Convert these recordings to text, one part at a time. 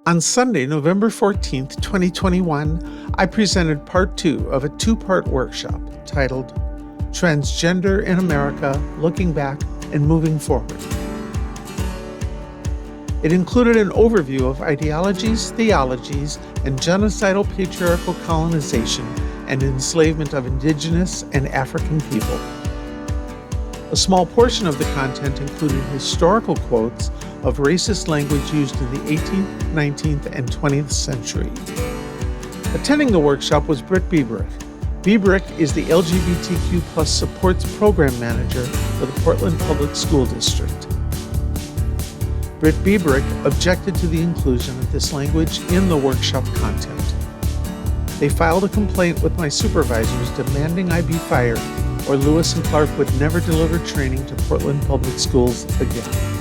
On Sunday, November 14th, 2021, I presented part 2 of a 2-part workshop titled Transgender in America, Looking Back and Moving Forward. It included an overview of ideologies, theologies, and genocidal patriarchal colonization and enslavement of Indigenous and African people. A small portion of the content included historical quotes of racist language used in the 18th, 19th, and 20th century. Attending the workshop was Britt Biebrick. Biebrick is the LGBTQ plus supports program manager for the Portland Public School District. Britt Biebrick objected to the inclusion of this language in the workshop content. They filed a complaint with my supervisors demanding I be fired, or Lewis and Clark would never deliver training to Portland Public Schools again.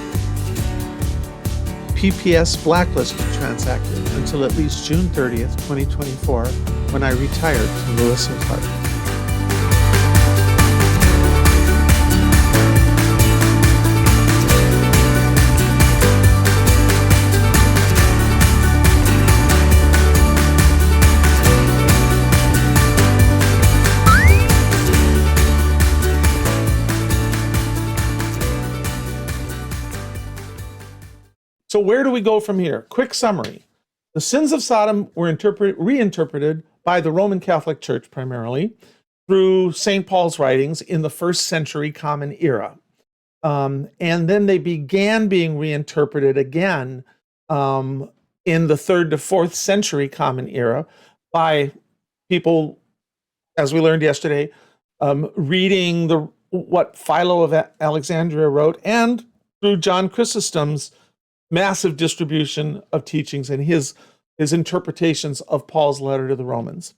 PPS blacklisted transacted until at least June 30th, 2024, when I retired from Lewis and Clark. So where do we go from here? Quick summary. The sins of Sodom were reinterpreted by the Roman Catholic Church primarily through St. Paul's writings in the 1st century Common Era. And then they began being reinterpreted again in the 3rd to 4th century Common Era by people, as we learned yesterday, reading what Philo of Alexandria wrote, and through John Chrysostom's massive distribution of teachings and his interpretations of Paul's letter to the Romans.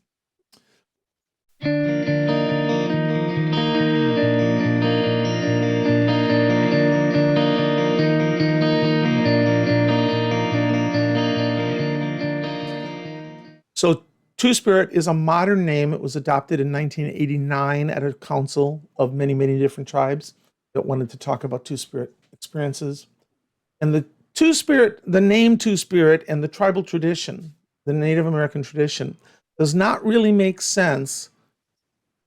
So Two-Spirit is a modern name. It was adopted in 1989 at a council of many, many different tribes that wanted to talk about Two-Spirit experiences. And the Two-Spirit, the name Two-Spirit and the tribal tradition, the Native American tradition, does not really make sense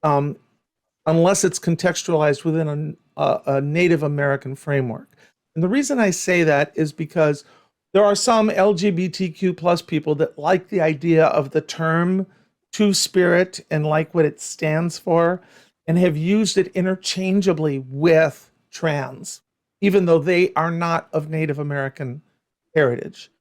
unless it's contextualized within a Native American framework. And the reason I say that is because there are some LGBTQ plus people that like the idea of the term Two-Spirit and like what it stands for and have used it interchangeably with trans, even though they are not of Native American heritage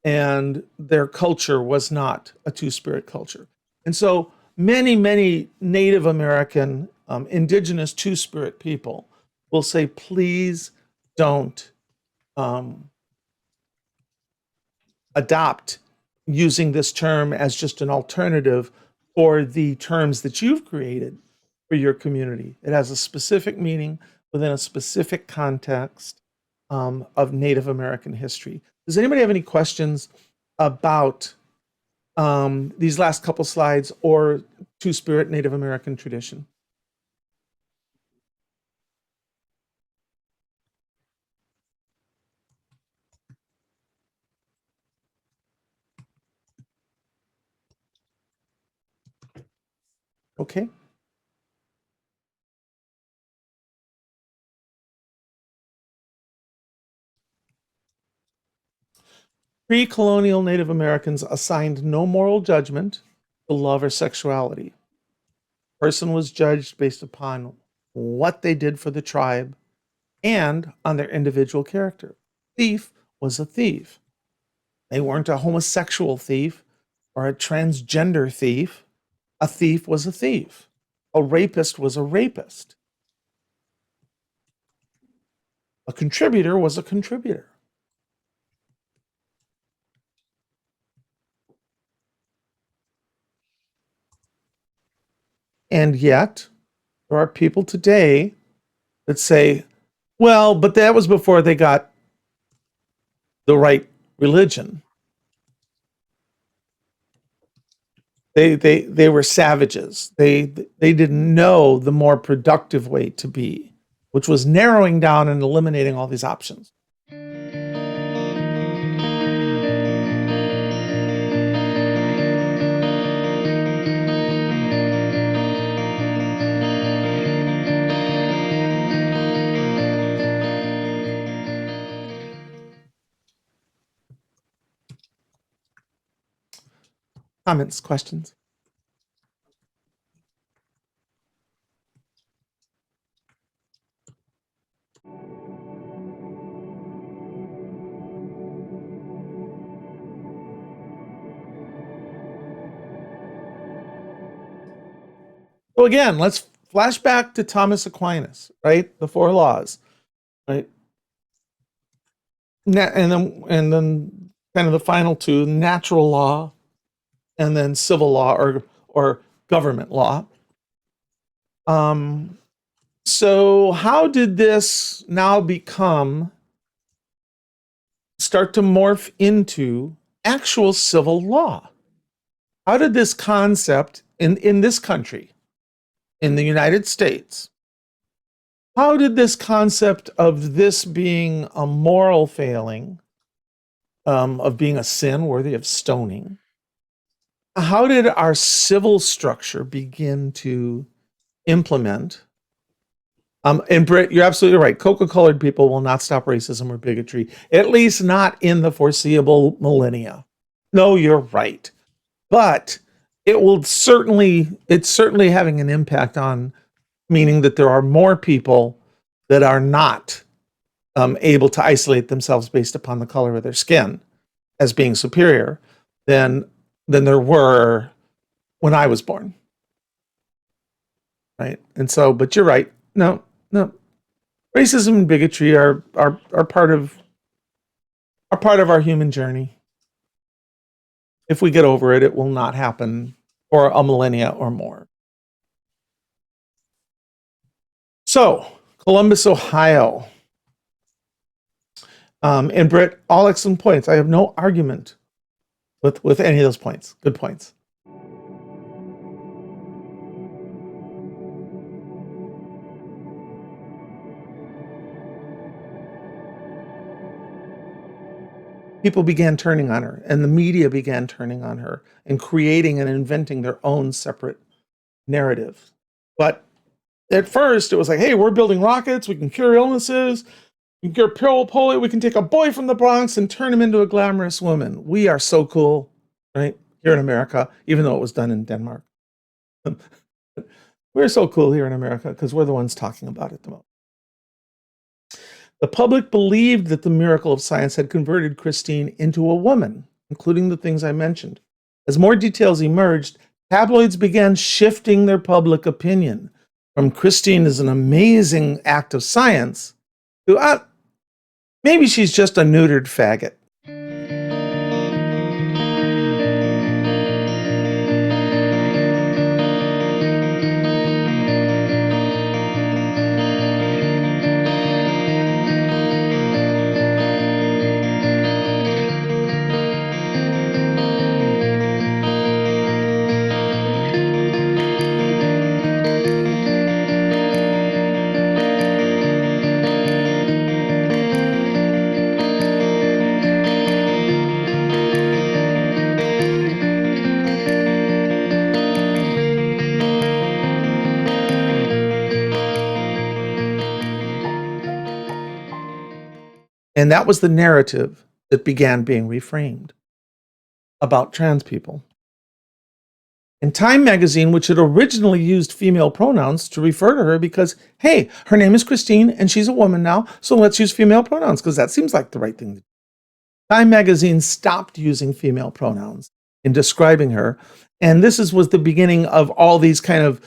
and their culture was not a Two-Spirit culture. And so many, many Native American, Indigenous Two-Spirit people will say, please don't adopt using this term as just an alternative for the terms that you've created for your community. It has a specific meaning within a specific context of Native American history. Does anybody have any questions about these last couple slides or Two-Spirit Native American tradition? Okay. Pre-colonial Native Americans assigned no moral judgment to love or sexuality. A person was judged based upon what they did for the tribe and on their individual character. Thief was a thief. They weren't a homosexual thief or a transgender thief. A thief was a thief. A rapist was a rapist. A contributor was a contributor. And yet, there are people today that say, well, but that was before they got the right religion. They were savages. They didn't know the more productive way to be, which was narrowing down and eliminating all these options. Comments, questions? So again, let's flash back to Thomas Aquinas, right? The four laws, right? And then kind of the final two, natural law, and then civil law or government law. So how did this now start to morph into actual civil law? How did this concept in this country, in the United States, how did this concept of this being a moral failing, of being a sin worthy of stoning, how did our civil structure begin to implement? And Britt, you're absolutely right. Coca-colored people will not stop racism or bigotry, at least not in the foreseeable millennia. No, you're right. But it's certainly having an impact on, meaning that there are more people that are not able to isolate themselves based upon the color of their skin as being superior than there were when I was born. Right? And so, but you're right. No. Racism and bigotry are part of our human journey. If we get over it, it will not happen for a millennia or more. So, Columbus, Ohio. And Britt, all excellent points. I have no argument with any of those points. Good points. People began turning on her, and the media began turning on her and creating and inventing their own separate narrative. But at first, it was like, hey, we're building rockets, we can cure illnesses, we can cure polio, we can take a boy from the Bronx and turn him into a glamorous woman. We are so cool, right? Here in America, even though it was done in Denmark. We're so cool here in America because we're the ones talking about it the most. The public believed that the miracle of science had converted Christine into a woman, including the things I mentioned. As more details emerged, tabloids began shifting their public opinion from Christine as an amazing act of science to, maybe she's just a neutered faggot. And that was the narrative that began being reframed about trans people. And Time magazine, which had originally used female pronouns to refer to her because, hey, her name is Christine and she's a woman now, so let's use female pronouns because that seems like the right thing to do. Time magazine stopped using female pronouns in describing her. And this was the beginning of all these kind of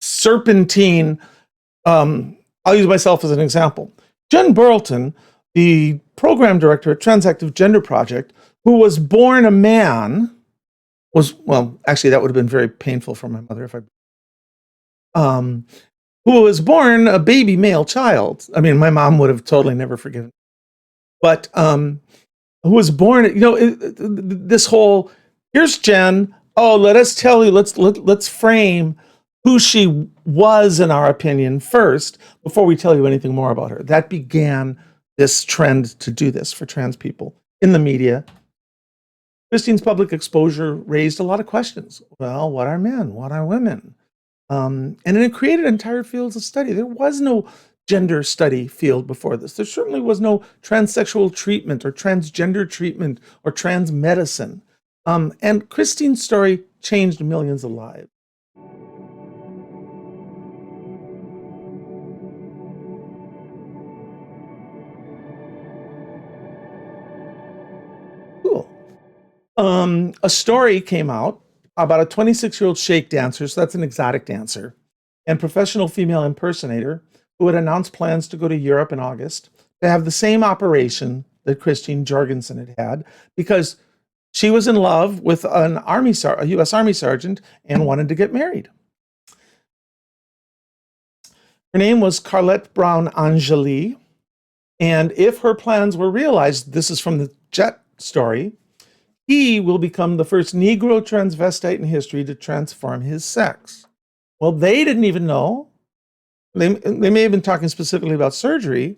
serpentine, I'll use myself as an example. Jenn Burleton, the program director at Transactive Gender Project, who was born a man, actually that would have been very painful for my mother if who was born a baby male child. I mean, my mom would have totally never forgiven. But who was born, this whole, here's Jen, let us tell you, let's frame who she was in our opinion first before we tell you anything more about her. That began this trend to do this for trans people in the media. Christine's public exposure raised a lot of questions. Well, what are men? What are women? And it created entire fields of study. There was no gender study field before this. There certainly was no transsexual treatment or transgender treatment or trans medicine. And Christine's story changed millions of lives. Cool. A story came out about a 26-year-old shake dancer, so that's an exotic dancer, and professional female impersonator who had announced plans to go to Europe in August to have the same operation that Christine Jorgensen had had, because she was in love with a U.S. Army sergeant and wanted to get married. Her name was Carlette Brown Angeli, and if her plans were realized, this is from the Jet story, he will become the first Negro transvestite in history to transform his sex. Well, they didn't even know. They may have been talking specifically about surgery,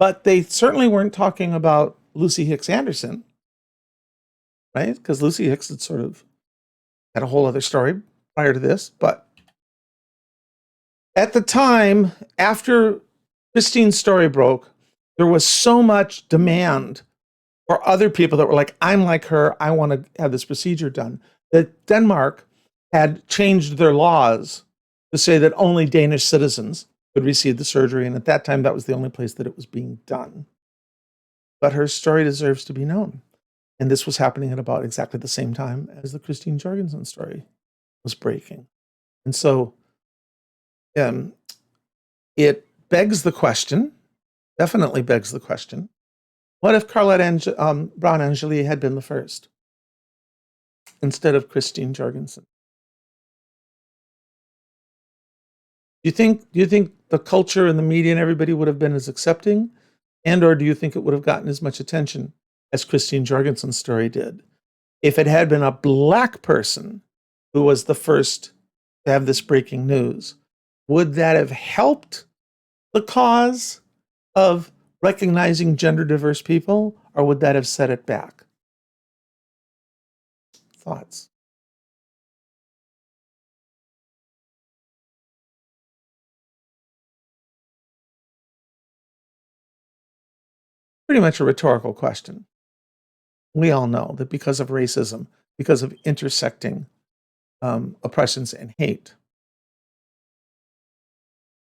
but they certainly weren't talking about Lucy Hicks Anderson, right? Because Lucy Hicks had sort of had a whole other story prior to this. But at the time, after Christine's story broke, there was so much demand for other people that were like, I'm like her, I want to have this procedure done, that Denmark had changed their laws to say that only Danish citizens could receive the surgery. And at that time, that was the only place that it was being done. But her story deserves to be known. And this was happening at about exactly the same time as the Christine Jorgensen story was breaking. And so it begs the question, definitely begs the question, what if Carlette Brown Angeli had been the first instead of Christine Jorgensen? Do you think the culture and the media and everybody would have been as accepting, and or do you think it would have gotten as much attention as Christine Jorgensen's story did if it had been a Black person who was the first to have this breaking news? Would that have helped the cause of recognizing gender diverse people, or would that have set it back? Thoughts? Pretty much a rhetorical question. We all know that because of racism, because of intersecting oppressions and hate,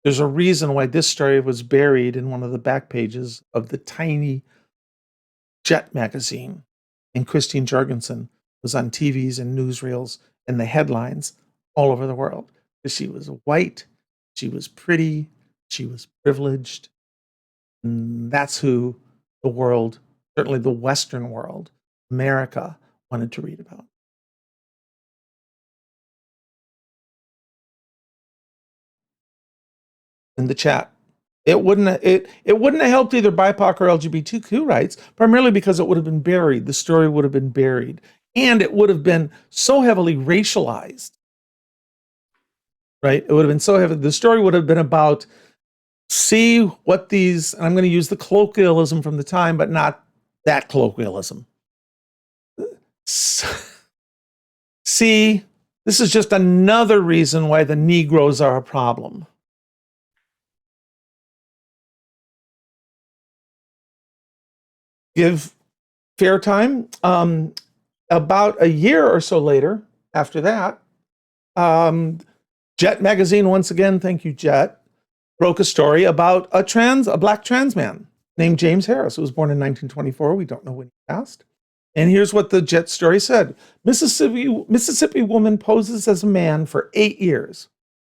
there's a reason why this story was buried in one of the back pages of the tiny Jet magazine, and Christine Jorgensen was on TVs and newsreels and the headlines all over the world. Because she was white, she was pretty, she was privileged. And that's who the world, certainly the Western world, America, wanted to read about. In the chat, it wouldn't have helped either BIPOC or LGBTQ rights, primarily because it would have been buried. The story would have been buried, and it would have been so heavily racialized. Right? It would have been so heavy. The story would have been about, see what these, and I'm going to use the colloquialism from the time, but not that colloquialism. See, this is just another reason why the Negroes are a problem. Give fair time. About a year or so later, after that, Jet magazine, once again, thank you, Jet, broke a story about a Black trans man named James Harris, who was born in 1924. We don't know when he passed. And here's what the Jet story said. Mississippi woman poses as a man for 8 years.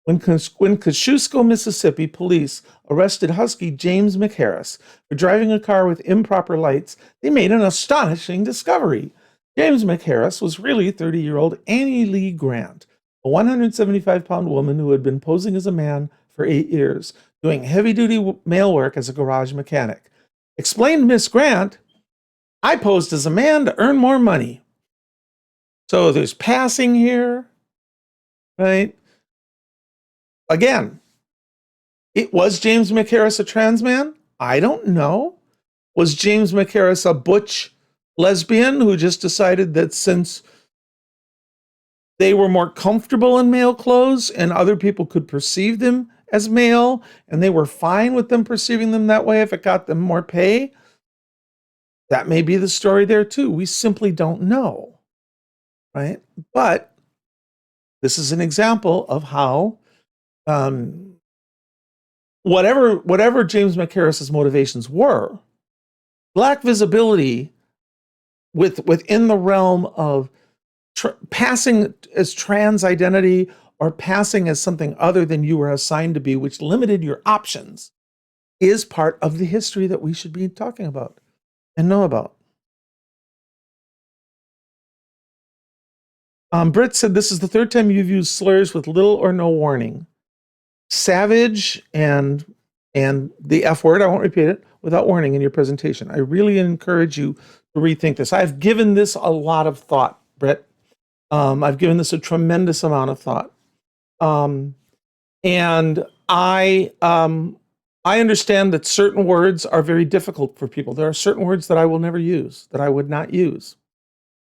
When Kosciuszko, Mississippi police arrested Husky James McHarris for driving a car with improper lights, they made an astonishing discovery. James McHarris was really 30-year-old Annie Lee Grant, a 175-pound woman who had been posing as a man for 8 years, doing heavy-duty male work as a garage mechanic. Explained Miss Grant, I posed as a man to earn more money. So there's passing here, right? Again, was James McHarris a trans man? I don't know. Was James McHarris a butch lesbian who just decided that since they were more comfortable in male clothes and other people could perceive them as male and they were fine with them perceiving them that way if it got them more pay? That may be the story there too. We simply don't know. right? But this is an example of how whatever James McCarris's motivations were, Black visibility within the realm of passing as trans identity or passing as something other than you were assigned to be, which limited your options, is part of the history that we should be talking about and know about. Britt said, this is the third time you've used slurs with little or no warning. Savage and the F word, I won't repeat it, without warning in your presentation. I really encourage you to rethink this. I've given this a lot of thought, Britt. I've given this a tremendous amount of thought. And I understand that certain words are very difficult for people. There are certain words that I will never use, that I would not use.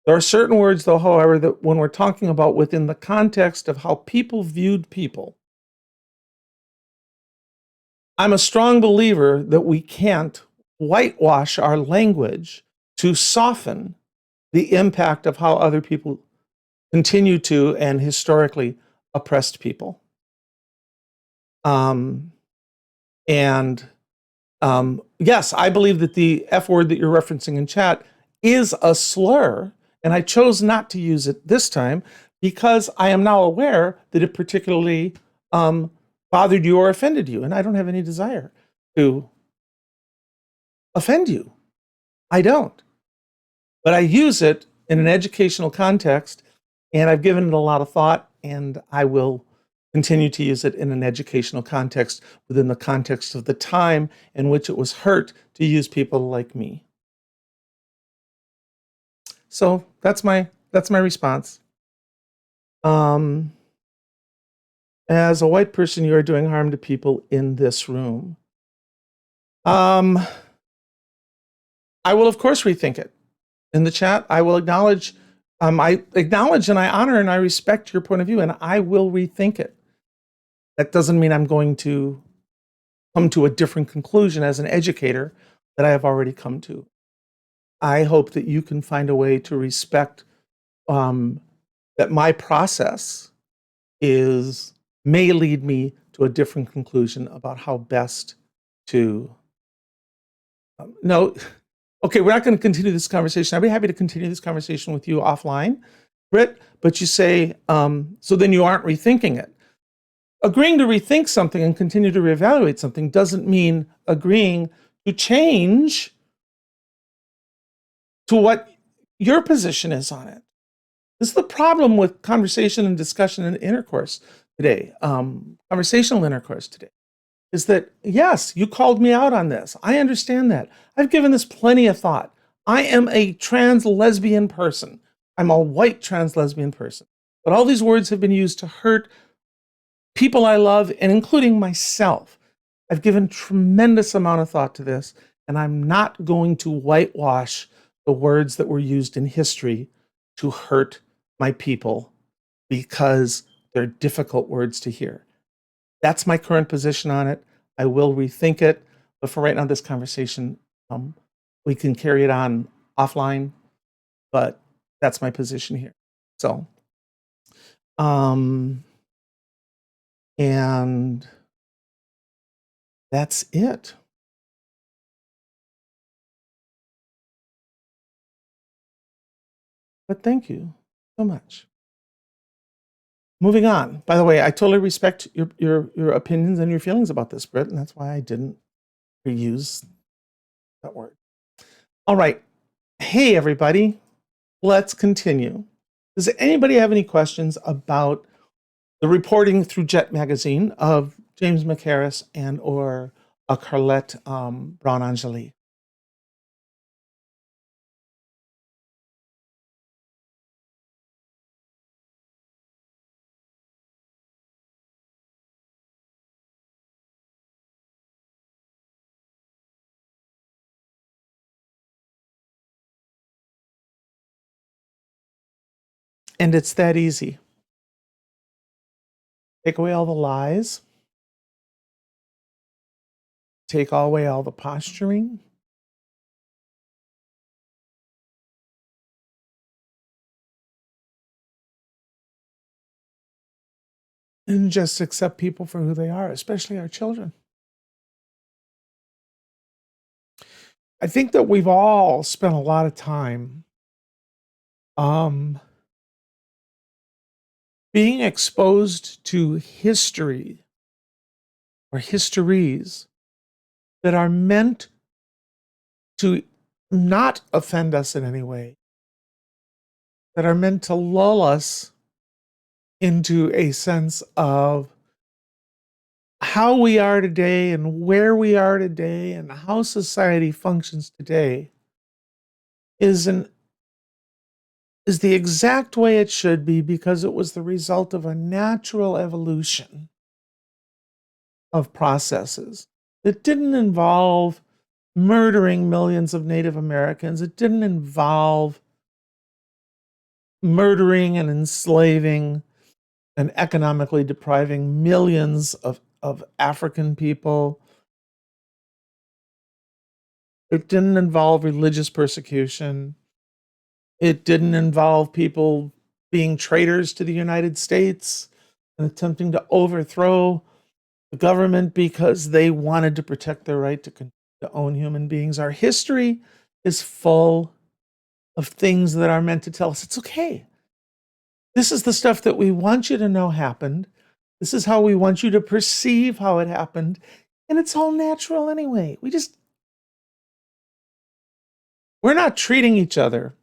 There are certain words, though, however, that when we're talking about within the context of how people viewed people, I'm a strong believer that we can't whitewash our language to soften the impact of how other people continue to and historically oppressed people. Yes, I believe that the F word that you're referencing in chat is a slur, and I chose not to use it this time because I am now aware that it particularly bothered you or offended you, and I don't have any desire to offend you. I don't. But I use it in an educational context, and I've given it a lot of thought, and I will continue to use it in an educational context within the context of the time in which it was hurt to use people like me. So that's my response. As a white person, you are doing harm to people in this room. I will, of course, rethink it. In the chat, I will acknowledge, I acknowledge and I honor and I respect your point of view, and I will rethink it. That doesn't mean I'm going to come to a different conclusion as an educator that I have already come to. I hope that you can find a way to respect that my process may lead me to a different conclusion about how best to no. Okay, we're not going to continue this conversation. I'd be happy to continue this conversation with you offline, Britt, but you say, so then you aren't rethinking it. Agreeing to rethink something and continue to reevaluate something doesn't mean agreeing to change to what your position is on it. This is the problem with conversation and discussion and intercourse today, conversational intercourse today, is that, yes, you called me out on this. I understand that. I've given this plenty of thought. I am a trans lesbian person. I'm a white trans lesbian person. But all these words have been used to hurt people I love, and including myself. I've given tremendous amount of thought to this, and I'm not going to whitewash the words that were used in history to hurt my people because they're difficult words to hear. That's my current position on it. I will rethink it, but for right now, this conversation, we can carry it on offline, but that's my position here. So, and that's it. But thank you so much. Moving on. By the way, I totally respect your opinions and your feelings about this, Britt, and that's why I didn't reuse that word. All right. Hey, everybody. Let's continue. Does anybody have any questions about the reporting through Jet Magazine of James McCarris and or Carlette Brown-Angeli? And it's that easy. Take away all the lies. Take away all the posturing. and just accept people for who they are, especially our children. I think that we've all spent a lot of time being exposed to history or histories that are meant to not offend us in any way, that are meant to lull us into a sense of how we are today and where we are today and how society functions today is the exact way it should be, because it was the result of a natural evolution of processes. It didn't involve murdering millions of Native Americans. It didn't involve murdering and enslaving and economically depriving millions of African people. It didn't involve religious persecution. It didn't involve people being traitors to the United States and attempting to overthrow the government because they wanted to protect their right to own human beings. Our history is full of things that are meant to tell us it's okay. This is the stuff that we want you to know happened. This is how we want you to perceive how it happened. And it's all natural anyway. We're not treating each other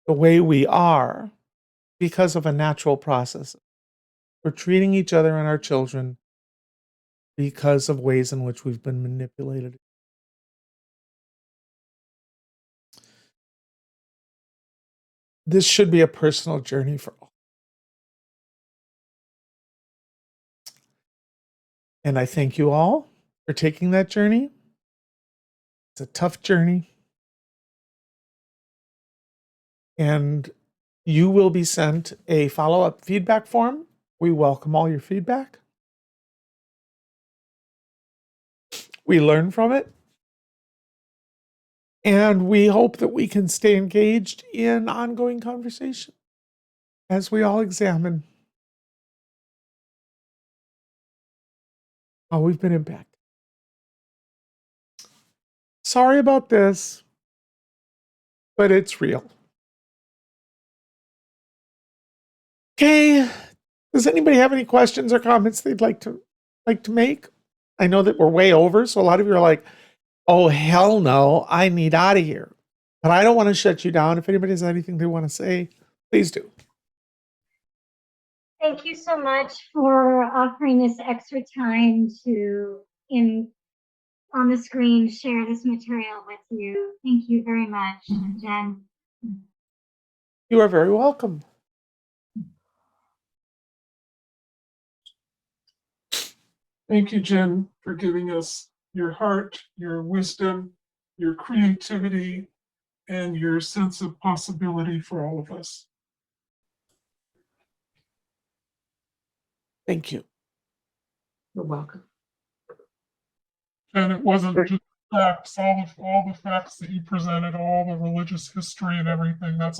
the way we are because of a natural process. We're treating each other and our children because of ways in which we've been manipulated. This should be a personal journey for all. And I thank you all for taking that journey. It's a tough journey. And you will be sent a follow-up feedback form. We welcome all your feedback. We learn from it. And we hope that we can stay engaged in ongoing conversation as we all examine how we've been impacted. Sorry about this, but it's real. Okay, does anybody have any questions or comments they'd like to make? I know that we're way over, so a lot of you are like, oh, hell no, I need out of here. But I don't want to shut you down. If anybody has anything they want to say, please do. Thank you so much for offering this extra time to, on the screen, share this material with you. Thank you very much, Jen. You are very welcome. Thank you, Jen, for giving us your heart, your wisdom, your creativity, and your sense of possibility for all of us. Thank you. You're welcome. And it wasn't just facts, all the facts that you presented, all the religious history and everything, that's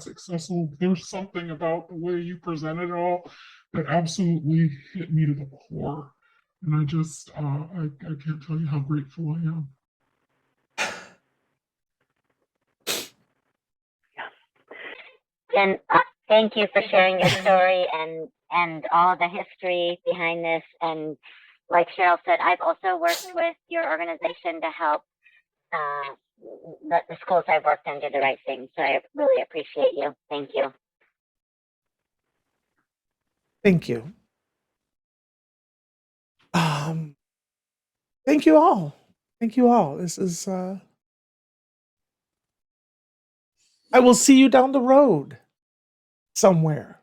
accessible. There's something about the way you presented it all that absolutely hit me to the core. And I just, I can't tell you how grateful I am. And thank you for sharing your story and all the history behind this. And like Cheryl said, I've also worked with your organization to help the schools I've worked in do the right thing. So I really appreciate you. Thank you. Thank you. Thank you all. Thank you all. This is, I will see you down the road somewhere.